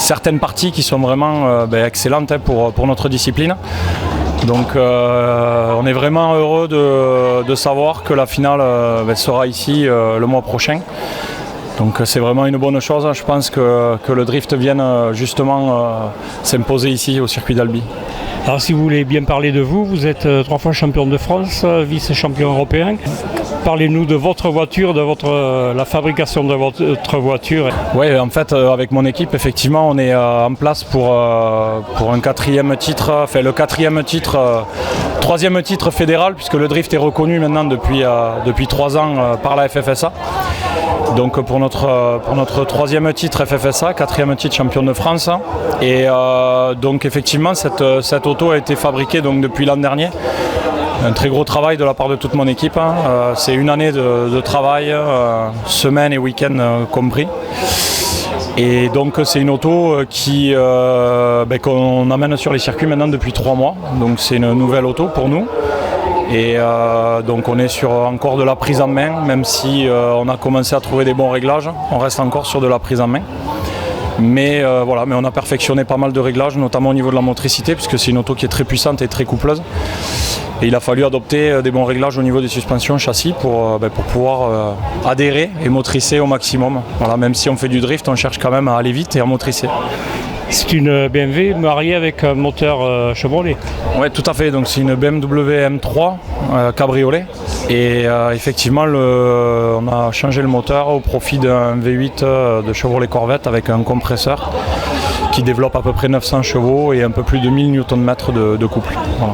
certaines parties qui sont vraiment excellentes pour notre discipline. Donc on est vraiment heureux de savoir que la finale sera ici le mois prochain. Donc c'est vraiment une bonne chose, je pense que le drift vienne justement s'imposer ici au circuit d'Albi. Alors si vous voulez bien parler de vous, vous êtes 3 fois champion de France, vice-champion européen. Parlez-nous de votre voiture, de la fabrication de votre voiture. Oui, en fait, avec mon équipe, effectivement, on est en place pour un 4e titre, enfin le 4e titre, 3e titre fédéral, puisque le drift est reconnu maintenant depuis 3 ans par la FFSA. Donc pour notre 3e titre FFSA, 4e titre champion de France. Et donc effectivement, cette auto a été fabriquée donc, depuis l'an dernier. Un très gros travail de la part de toute mon équipe. C'est une année de travail, semaine et week-end compris. Et donc c'est une auto qu'on amène sur les circuits maintenant depuis 3 mois. Donc c'est une nouvelle auto pour nous. Et donc on est sur encore de la prise en main, même si on a commencé à trouver des bons réglages, on reste encore sur de la prise en main. Mais mais on a perfectionné pas mal de réglages, notamment au niveau de la motricité, puisque c'est une auto qui est très puissante et très coupleuse. Et il a fallu adopter des bons réglages au niveau des suspensions châssis pour pouvoir adhérer et motricer au maximum. Voilà, même si on fait du drift, on cherche quand même à aller vite et à motricer. C'est une BMW mariée avec un moteur Chevrolet. Oui, tout à fait. Donc c'est une BMW M3 cabriolet. Et effectivement, on a changé le moteur au profit d'un V8 de Chevrolet Corvette avec un compresseur qui développe à peu près 900 chevaux et un peu plus de 1000 Nm de couple. Voilà.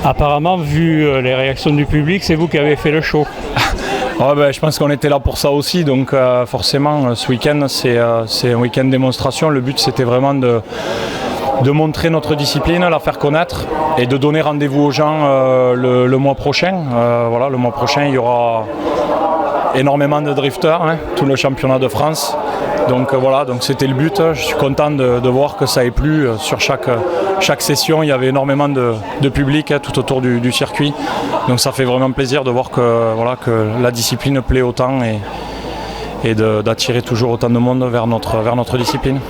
Apparemment, vu les réactions du public, c'est vous qui avez fait le show. Je pense qu'on était là pour ça aussi, donc forcément ce week-end c'est un week-end démonstration. Le but c'était vraiment de montrer notre discipline, la faire connaître et de donner rendez-vous aux gens le mois prochain. Le mois prochain il y aura énormément de drifters, tout le championnat de France. Donc donc c'était le but. Je suis content de voir que ça ait plu. Sur chaque session, il y avait énormément de public tout autour du circuit. Donc ça fait vraiment plaisir de voir que la discipline plaît autant et d'attirer toujours autant de monde vers notre discipline.